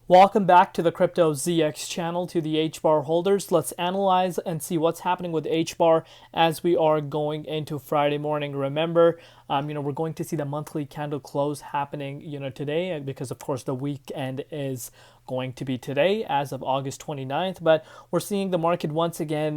Welcome back to the Crypto ZX channel, to the Hbar holders. Let's analyze and see what's happening with Hbar as we are going into Friday morning. Remember, we're going to see the monthly candle close happening, today, because of course the weekend is going to be today as of August 29th, but we're seeing the market once again,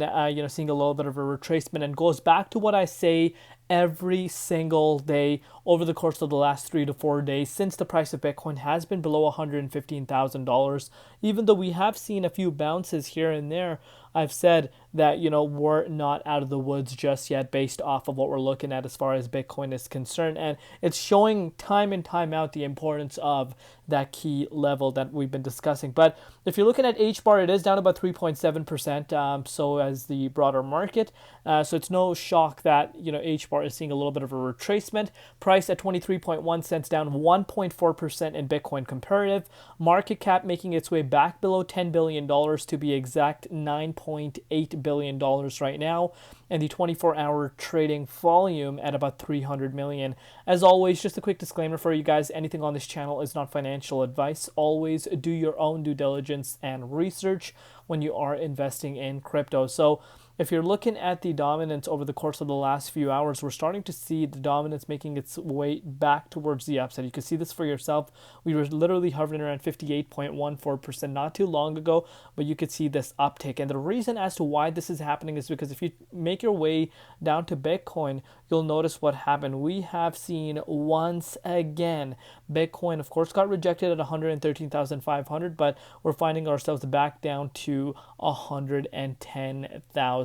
seeing a little bit of a retracement, and goes back to what I say every single day over the course of the last 3 to 4 days since the price of Bitcoin has been below $115,000. Even though we have seen a few bounces here and there, I've said that, we're not out of the woods just yet based off of what we're looking at as far as Bitcoin is concerned. And it's showing time and time out the importance of that key level that we've been discussing. But if you're looking at Hbar, it is down about 3.7%, so as the broader market. So it's no shock that, Hbar is seeing a little bit of a retracement. Price at 23.1 cents, down 1.4% in Bitcoin comparative. Market cap making its way back below $10 billion, to be exact, $9.8 billion right now, and the 24-hour trading volume at about 300 million. As always, just a quick disclaimer for you guys: anything on this channel is not financial advice. Always do your own due diligence and research when you are investing in crypto. So if you're looking at the dominance over the course of the last few hours, we're starting to see the dominance making its way back towards the upside. You can see this for yourself. We were literally hovering around 58.14% not too long ago, but you could see this uptick. And the reason as to why this is happening is because if you make your way down to Bitcoin, you'll notice what happened. We have seen once again, Bitcoin, of course, got rejected at 113,500, but we're finding ourselves back down to $110,000.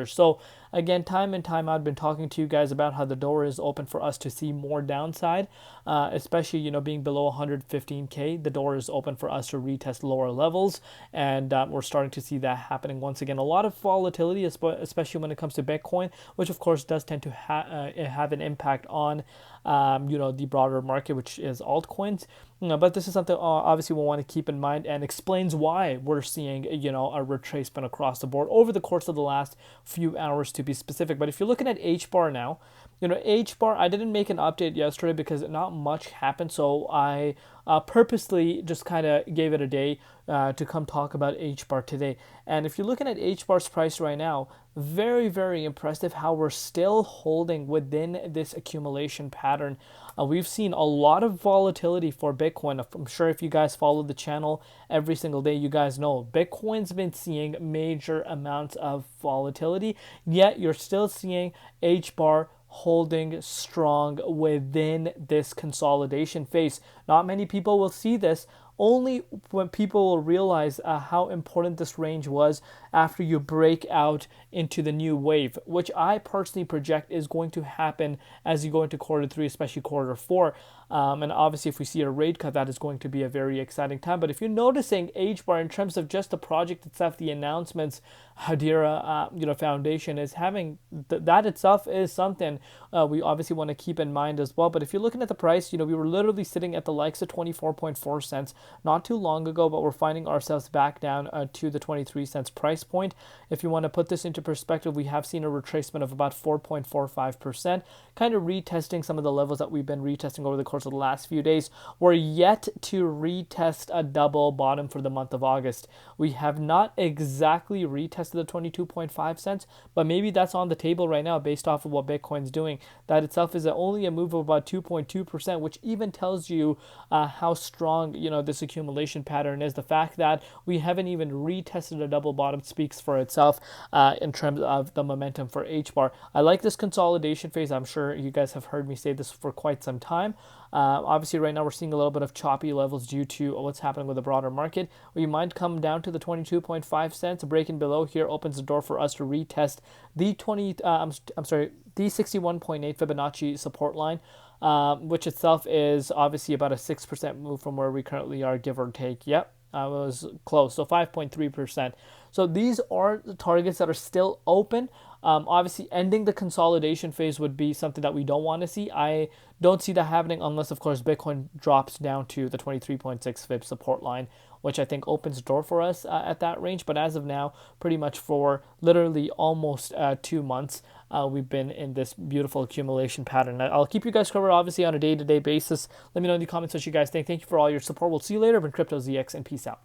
So again, time and time I've been talking to you guys about how the door is open for us to see more downside, especially, being below 115K. The door is open for us to retest lower levels, and we're starting to see that happening once again. A lot of volatility, especially when it comes to Bitcoin, which of course does tend to have an impact on the broader market, which is altcoins. But this is something obviously we'll want to keep in mind, and explains why we're seeing a retracement across the board over the course of the last few hours, to be specific. But if you're looking at Hbar now, Hbar, I didn't make an update yesterday because not much happened, so I purposely just kind of gave it a day to come talk about Hbar today. And if you're looking at Hbar's price right now, very, very impressive how we're still holding within this accumulation pattern. We've seen a lot of volatility for Bitcoin. I'm sure if you guys follow the channel every single day, you guys know Bitcoin's been seeing major amounts of volatility, yet you're still seeing Hbar holding strong within this consolidation phase. Not many people will see this. Only when people will realize how important this range was after you break out into the new wave, which I personally project is going to happen as you go into quarter 3, especially quarter 4. And obviously, if we see a rate cut, that is going to be a very exciting time. But if you're noticing Hbar in terms of just the project itself, the announcements, Hedera, Foundation is having that itself is something we obviously want to keep in mind as well. But if you're looking at the price, we were literally sitting at the likes of 24.4 cents not too long ago, but we're finding ourselves back down to the 23 cents price point. If you want to put this into perspective, we have seen a retracement of about 4.45%, kind of retesting some of the levels that we've been retesting over the course of the last few days. We're yet to retest a double bottom for the month of August. We have not exactly retested the 22.5 cents, but maybe that's on the table right now based off of what Bitcoin's doing. That itself is only a move of about 2.2%, which even tells you how strong, this accumulation pattern is. The fact that we haven't even retested a double bottom speaks for itself in terms of the momentum for Hbar. I like this consolidation phase. I'm sure you guys have heard me say this for quite some time. Obviously, right now we're seeing a little bit of choppy levels due to what's happening with the broader market. We might come down to the 22.5 cents. Breaking below here opens the door for us to retest the the 61.8 Fibonacci support line, which itself is obviously about a 6% move from where we currently are, give or take. Yep. I was close, so 5.3%. So these are the targets that are still open. Obviously, ending the consolidation phase would be something that we don't want to see. I don't see that happening unless, of course, Bitcoin drops down to the 23.6 Fib support line, which I think opens the door for us at that range. But as of now, pretty much for literally almost 2 months, we've been in this beautiful accumulation pattern. I'll keep you guys covered, obviously, on a day-to-day basis. Let me know in the comments what you guys think. Thank you for all your support. We'll see you later. I've been Crypto ZX, and peace out.